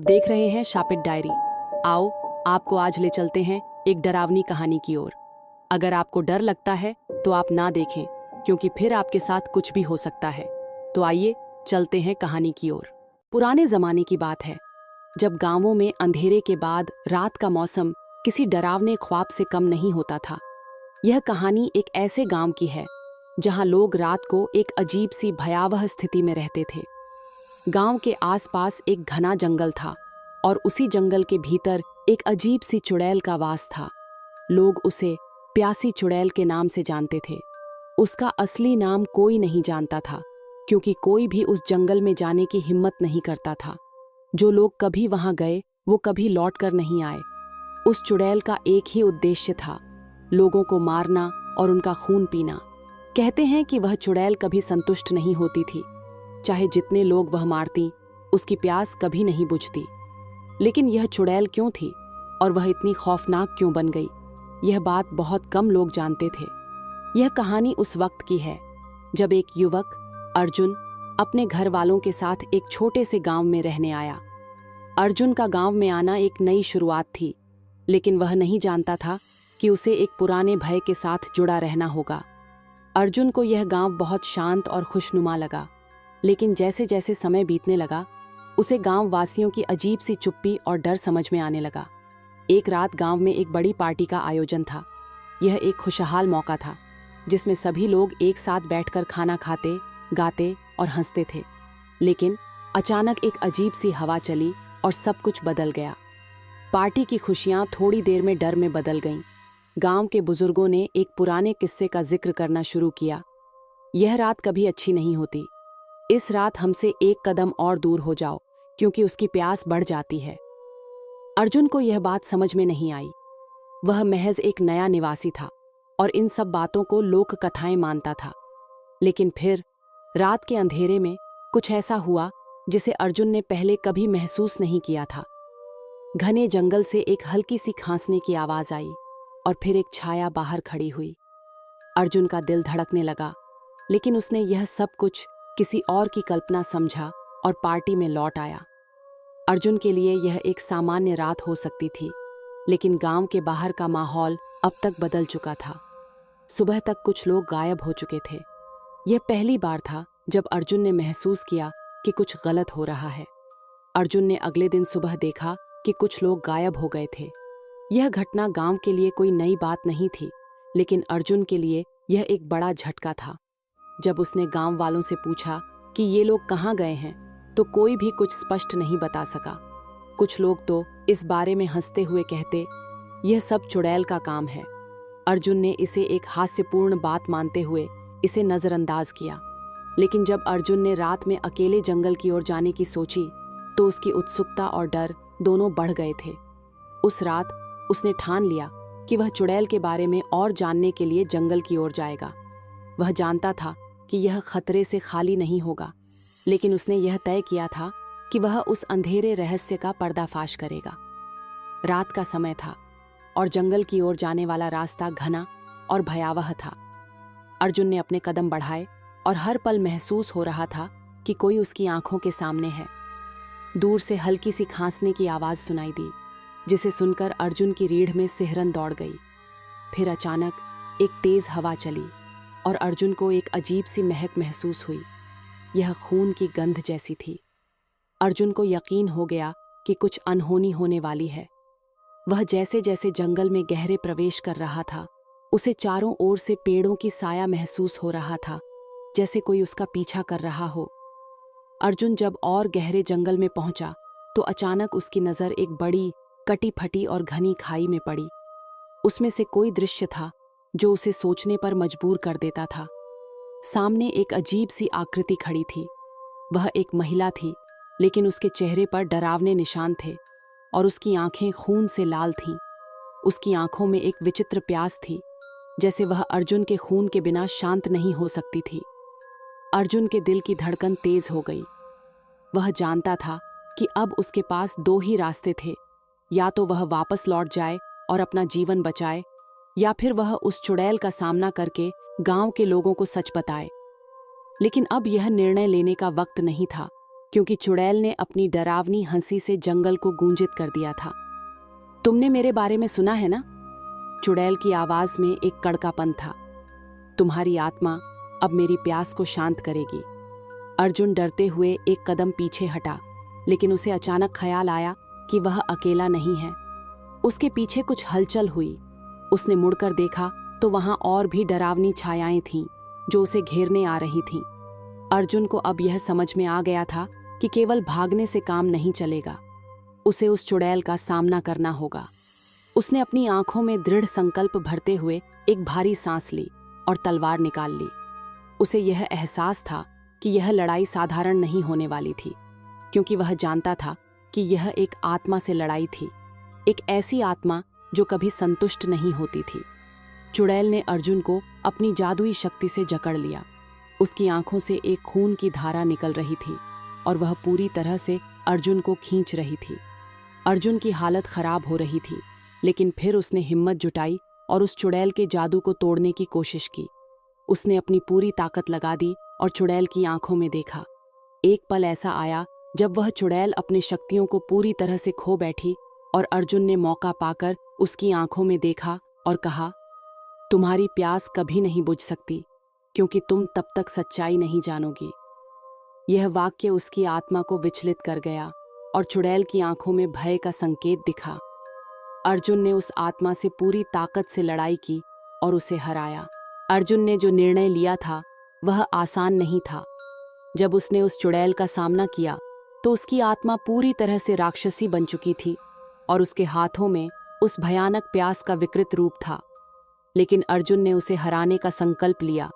देख रहे हैं शापित डायरी। आओ आपको आज ले चलते हैं एक डरावनी कहानी की ओर। अगर आपको डर लगता है तो आप ना देखें, क्योंकि फिर आपके साथ कुछ भी हो सकता है। तो आइए चलते हैं कहानी की ओर। पुराने जमाने की बात है, जब गांवों में अंधेरे के बाद रात का मौसम किसी डरावने ख्वाब से कम नहीं होता था। यह कहानी एक ऐसे गांव की है जहां लोग रात को एक अजीब सी भयावह स्थिति में रहते थे। गांव के आसपास एक घना जंगल था और उसी जंगल के भीतर एक अजीब सी चुड़ैल का वास था। लोग उसे प्यासी चुड़ैल के नाम से जानते थे। उसका असली नाम कोई नहीं जानता था, क्योंकि कोई भी उस जंगल में जाने की हिम्मत नहीं करता था। जो लोग कभी वहां गए वो कभी लौट कर नहीं आए। उस चुड़ैल का एक ही उद्देश्य था, लोगों को मारना और उनका खून पीना। कहते हैं कि वह चुड़ैल कभी संतुष्ट नहीं होती थी। चाहे जितने लोग वह मारती, उसकी प्यास कभी नहीं बुझती। लेकिन यह चुड़ैल क्यों थी और वह इतनी खौफनाक क्यों बन गई, यह बात बहुत कम लोग जानते थे। यह कहानी उस वक्त की है जब एक युवक अर्जुन अपने घर वालों के साथ एक छोटे से गांव में रहने आया। अर्जुन का गांव में आना एक नई शुरुआत थी, लेकिन वह नहीं जानता था कि उसे एक पुराने भय के साथ जुड़ा रहना होगा। अर्जुन को यह गांव बहुत शांत और खुशनुमा लगा, लेकिन जैसे जैसे समय बीतने लगा उसे गांव वासियों की अजीब सी चुप्पी और डर समझ में आने लगा। एक रात गांव में एक बड़ी पार्टी का आयोजन था। यह एक खुशहाल मौका था जिसमें सभी लोग एक साथ बैठकर खाना खाते, गाते और हंसते थे। लेकिन अचानक एक अजीब सी हवा चली और सब कुछ बदल गया। पार्टी की खुशियां थोड़ी देर में डर में बदल गईं। गांव के बुजुर्गों ने एक पुराने किस्से का जिक्र करना शुरू किया। यह रात कभी अच्छी नहीं होती। इस रात हमसे एक कदम और दूर हो जाओ, क्योंकि उसकी प्यास बढ़ जाती है। अर्जुन को यह बात समझ में नहीं आई। वह महज एक नया निवासी था और इन सब बातों को लोक कथाएं मानता था। लेकिन फिर रात के अंधेरे में कुछ ऐसा हुआ जिसे अर्जुन ने पहले कभी महसूस नहीं किया था। घने जंगल से एक हल्की सी खांसने की आवाज आई और फिर एक छाया बाहर खड़ी हुई। अर्जुन का दिल धड़कने लगा, लेकिन उसने यह सब कुछ किसी और की कल्पना समझा और पार्टी में लौट आया। अर्जुन के लिए यह एक सामान्य रात हो सकती थी, लेकिन गांव के बाहर का माहौल अब तक बदल चुका था। सुबह तक कुछ लोग गायब हो चुके थे। यह पहली बार था जब अर्जुन ने महसूस किया कि कुछ गलत हो रहा है। अर्जुन ने अगले दिन सुबह देखा कि कुछ लोग गायब हो गए थे। यह घटना गांव के लिए कोई नई बात नहीं थी, लेकिन अर्जुन के लिए यह एक बड़ा झटका था। जब उसने गांव वालों से पूछा कि ये लोग कहाँ गए हैं, तो कोई भी कुछ स्पष्ट नहीं बता सका। कुछ लोग तो इस बारे में हंसते हुए कहते, यह सब चुड़ैल का काम है। अर्जुन ने इसे एक हास्यपूर्ण बात मानते हुए इसे नजरअंदाज किया। लेकिन जब अर्जुन ने रात में अकेले जंगल की ओर जाने की सोची, तो उसकी उत्सुकता और डर दोनों बढ़ गए थे। उस रात उसने ठान लिया कि वह चुड़ैल के बारे में और जानने के लिए जंगल की ओर जाएगा। वह जानता था कि यह खतरे से खाली नहीं होगा, लेकिन उसने यह तय किया था कि वह उस अंधेरे रहस्य का पर्दाफाश करेगा। रात का समय था और जंगल की ओर जाने वाला रास्ता घना और भयावह था। अर्जुन ने अपने कदम बढ़ाए और हर पल महसूस हो रहा था कि कोई उसकी आंखों के सामने है। दूर से हल्की सी खांसने की आवाज सुनाई दी, जिसे सुनकर अर्जुन की रीढ़ में सिहरन दौड़ गई। फिर अचानक एक तेज हवा चली और अर्जुन को एक अजीब सी महक महसूस हुई। यह खून की गंध जैसी थी। अर्जुन को यकीन हो गया कि कुछ अनहोनी होने वाली है। वह जैसे जैसे जंगल में गहरे प्रवेश कर रहा था, उसे चारों ओर से पेड़ों की साया महसूस हो रहा था, जैसे कोई उसका पीछा कर रहा हो। अर्जुन जब और गहरे जंगल में पहुंचा, तो अचानक उसकी नजर एक बड़ी, कटी फटी और घनी खाई में पड़ी। उसमें से कोई दृश्य था जो उसे सोचने पर मजबूर कर देता था। सामने एक अजीब सी आकृति खड़ी थी। वह एक महिला थी, लेकिन उसके चेहरे पर डरावने निशान थे और उसकी आंखें खून से लाल थीं। उसकी आंखों में एक विचित्र प्यास थी, जैसे वह अर्जुन के खून के बिना शांत नहीं हो सकती थी। अर्जुन के दिल की धड़कन तेज हो गई। वह जानता था कि अब उसके पास दो ही रास्ते थे, या तो वह वापस लौट जाए और अपना जीवन बचाए, या फिर वह उस चुड़ैल का सामना करके गांव के लोगों को सच बताए। लेकिन अब यह निर्णय लेने का वक्त नहीं था, क्योंकि चुड़ैल ने अपनी डरावनी हंसी से जंगल को गूंजित कर दिया था। तुमने मेरे बारे में सुना है ना? चुड़ैल की आवाज में एक कड़कापन था। तुम्हारी आत्मा अब मेरी प्यास को शांत करेगी। अर्जुन डरते हुए एक कदम पीछे हटा, लेकिन उसे अचानक ख्याल आया कि वह अकेला नहीं है। उसके पीछे कुछ हलचल हुई। उसने मुड़कर देखा तो वहां और भी डरावनी छायाएं थीं जो उसे घेरने आ रही थीं। अर्जुन को अब यह समझ में आ गया था कि केवल भागने से काम नहीं चलेगा, उसे उस चुड़ैल का सामना करना होगा। उसने अपनी आंखों में दृढ़ संकल्प भरते हुए एक भारी सांस ली और तलवार निकाल ली। उसे यह एहसास था कि यह लड़ाई साधारण नहीं होने वाली थी, क्योंकि वह जानता था कि यह एक आत्मा से लड़ाई थी, एक ऐसी आत्मा जो कभी संतुष्ट नहीं होती थी। चुड़ैल ने अर्जुन को अपनी जादुई शक्ति से जकड़ लिया। उसकी आंखों से एक खून की धारा निकल रही थी और वह पूरी तरह से अर्जुन को खींच रही थी। अर्जुन की हालत खराब हो रही थी, लेकिन फिर उसने हिम्मत जुटाई और उस चुड़ैल के जादू को तोड़ने की कोशिश की। उसने अपनी पूरी ताकत लगा दी और चुड़ैल की आंखों में देखा। एक पल ऐसा आया जब वह चुड़ैल अपनी शक्तियों को पूरी तरह से खो बैठी और अर्जुन ने मौका पाकर उसकी आंखों में देखा और कहा, तुम्हारी प्यास कभी नहीं बुझ सकती, क्योंकि तुम तब तक सच्चाई नहीं जानोगी। यह वाक्य उसकी आत्मा को विचलित कर गया और चुड़ैल की आंखों में भय का संकेत दिखा। अर्जुन ने उस आत्मा से पूरी ताकत से लड़ाई की और उसे हराया। अर्जुन ने जो निर्णय लिया था वह आसान नहीं था। जब उसने उस चुड़ैल का सामना किया तो उसकी आत्मा पूरी तरह से राक्षसी बन चुकी थी और उसके हाथों में उस भयानक प्यास का विकृत रूप था। लेकिन अर्जुन ने उसे हराने का संकल्प लिया।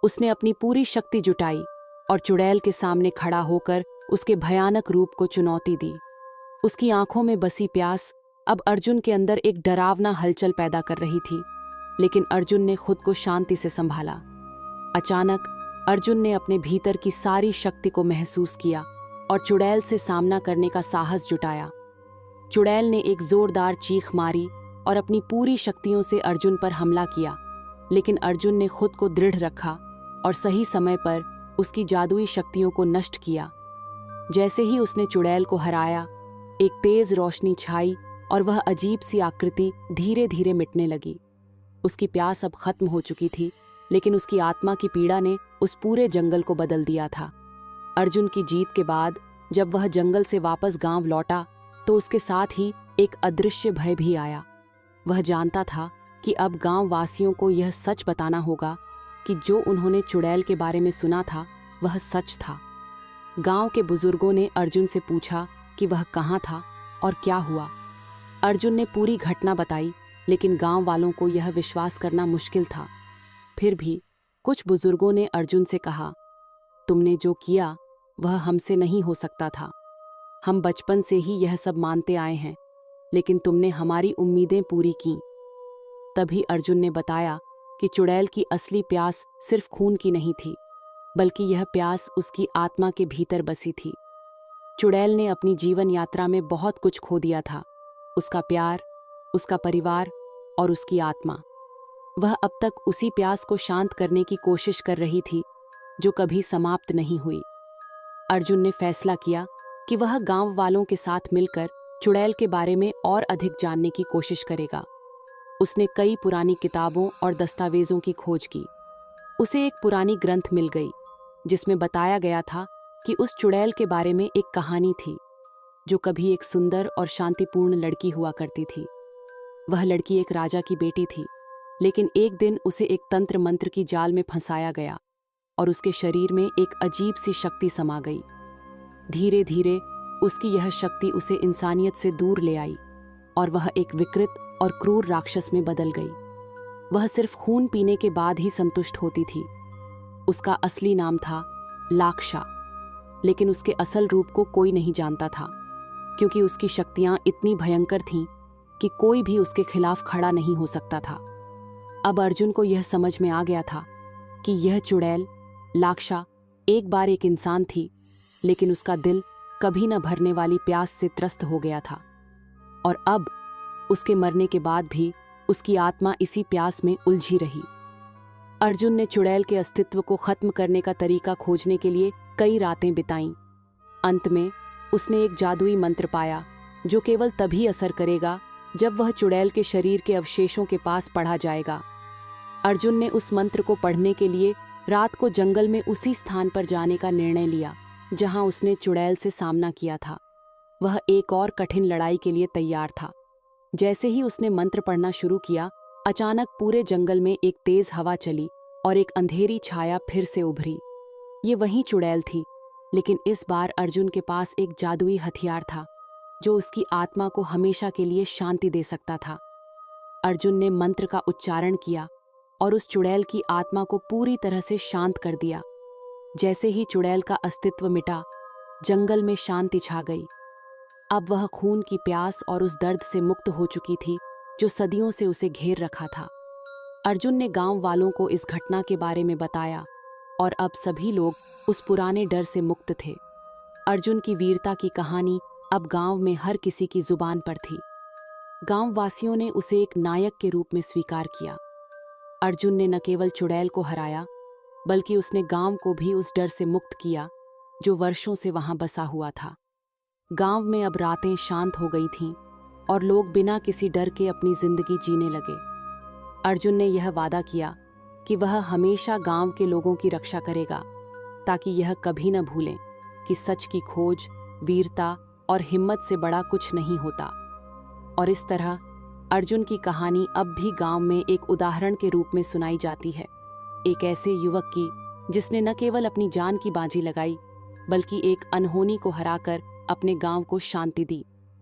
उसने अपनी पूरी शक्ति जुटाई और चुड़ैल के सामने खड़ा होकर उसके भयानक रूप को चुनौती दी। उसकी आंखों में बसी प्यास अब अर्जुन के अंदर एक डरावना हलचल पैदा कर रही थी, लेकिन अर्जुन ने खुद को शांति से संभाला। अचानक अर्जुन ने अपने भीतर की सारी शक्ति को महसूस किया और चुड़ैल से सामना करने का साहस जुटाया। चुड़ैल ने एक जोरदार चीख मारी और अपनी पूरी शक्तियों से अर्जुन पर हमला किया, लेकिन अर्जुन ने खुद को दृढ़ रखा और सही समय पर उसकी जादुई शक्तियों को नष्ट किया। जैसे ही उसने चुड़ैल को हराया, एक तेज रोशनी छाई और वह अजीब सी आकृति धीरे धीरे मिटने लगी। उसकी प्यास अब खत्म हो चुकी थी, लेकिन उसकी आत्मा की पीड़ा ने उस पूरे जंगल को बदल दिया था। अर्जुन की जीत के बाद जब वह जंगल से वापस गांव लौटा तो उसके साथ ही एक अदृश्य भय भी आया। वह जानता था कि अब गांव वासियों को यह सच बताना होगा कि जो उन्होंने चुड़ैल के बारे में सुना था वह सच था। गांव के बुजुर्गों ने अर्जुन से पूछा कि वह कहाँ था और क्या हुआ। अर्जुन ने पूरी घटना बताई, लेकिन गांव वालों को यह विश्वास करना मुश्किल था। फिर भी कुछ बुजुर्गों ने अर्जुन से कहा, तुमने जो किया वह हमसे नहीं हो सकता था। हम बचपन से ही यह सब मानते आए हैं, लेकिन तुमने हमारी उम्मीदें पूरी की। तभी अर्जुन ने बताया कि चुड़ैल की असली प्यास सिर्फ खून की नहीं थी, बल्कि यह प्यास उसकी आत्मा के भीतर बसी थी। चुड़ैल ने अपनी जीवन यात्रा में बहुत कुछ खो दिया था, उसका प्यार, उसका परिवार और उसकी आत्मा। वह अब तक उसी प्यास को शांत करने की कोशिश कर रही थी जो कभी समाप्त नहीं हुई। अर्जुन ने फैसला किया कि वह गांव वालों के साथ मिलकर चुड़ैल के बारे में और अधिक जानने की कोशिश करेगा। उसने कई पुरानी किताबों और दस्तावेजों की खोज की। उसे एक पुरानी ग्रंथ मिल गई जिसमें बताया गया था कि उस चुड़ैल के बारे में एक कहानी थी जो कभी एक सुंदर और शांतिपूर्ण लड़की हुआ करती थी। वह लड़की एक राजा की बेटी थी, लेकिन एक दिन उसे एक तंत्र मंत्र की जाल में फंसाया गया और उसके शरीर में एक अजीब सी शक्ति समा गई। धीरे धीरे उसकी यह शक्ति उसे इंसानियत से दूर ले आई और वह एक विकृत और क्रूर राक्षस में बदल गई। वह सिर्फ खून पीने के बाद ही संतुष्ट होती थी। उसका असली नाम था लाक्षा, लेकिन उसके असल रूप को कोई नहीं जानता था, क्योंकि उसकी शक्तियां इतनी भयंकर थीं कि कोई भी उसके खिलाफ खड़ा नहीं हो सकता था। अब अर्जुन को यह समझ में आ गया था कि यह चुड़ैल लाक्षा एक बार एक इंसान थी, लेकिन उसका दिल कभी न भरने वाली प्यास से त्रस्त हो गया था, और अब उसके मरने के बाद भी उसकी आत्मा इसी प्यास में उलझी रही। अर्जुन ने चुड़ैल के अस्तित्व को खत्म करने का तरीका खोजने के लिए कई रातें बिताईं। अंत में उसने एक जादुई मंत्र पाया जो केवल तभी असर करेगा जब वह चुड़ैल के शरीर के अवशेषों के पास पढ़ा जाएगा। अर्जुन ने उस मंत्र को पढ़ने के लिए रात को जंगल में उसी स्थान पर जाने का निर्णय लिया जहां उसने चुड़ैल से सामना किया था। वह एक और कठिन लड़ाई के लिए तैयार था। जैसे ही उसने मंत्र पढ़ना शुरू किया, अचानक पूरे जंगल में एक तेज हवा चली और एक अंधेरी छाया फिर से उभरी। ये वही चुड़ैल थी, लेकिन इस बार अर्जुन के पास एक जादुई हथियार था जो उसकी आत्मा को हमेशा के लिए शांति दे सकता था। अर्जुन ने मंत्र का उच्चारण किया और उस चुड़ैल की आत्मा को पूरी तरह से शांत कर दिया। जैसे ही चुड़ैल का अस्तित्व मिटा, जंगल में शांति छा गई। अब वह खून की प्यास और उस दर्द से मुक्त हो चुकी थी जो सदियों से उसे घेर रखा था। अर्जुन ने गांव वालों को इस घटना के बारे में बताया और अब सभी लोग उस पुराने डर से मुक्त थे। अर्जुन की वीरता की कहानी अब गांव में हर किसी की जुबान पर थी। गांव वासियों ने उसे एक नायक के रूप में स्वीकार किया। अर्जुन ने न केवल चुड़ैल को हराया, बल्कि उसने गांव को भी उस डर से मुक्त किया जो वर्षों से वहां बसा हुआ था। गांव में अब रातें शांत हो गई थीं और लोग बिना किसी डर के अपनी जिंदगी जीने लगे। अर्जुन ने यह वादा किया कि वह हमेशा गांव के लोगों की रक्षा करेगा, ताकि यह कभी न भूलें कि सच की खोज, वीरता और हिम्मत से बड़ा कुछ नहीं होता। और इस तरह अर्जुन की कहानी अब भी गांव में एक उदाहरण के रूप में सुनाई जाती है, एक ऐसे युवक की जिसने न केवल अपनी जान की बाजी लगाई, बल्कि एक अनहोनी को हराकर अपने गांव को शांति दी।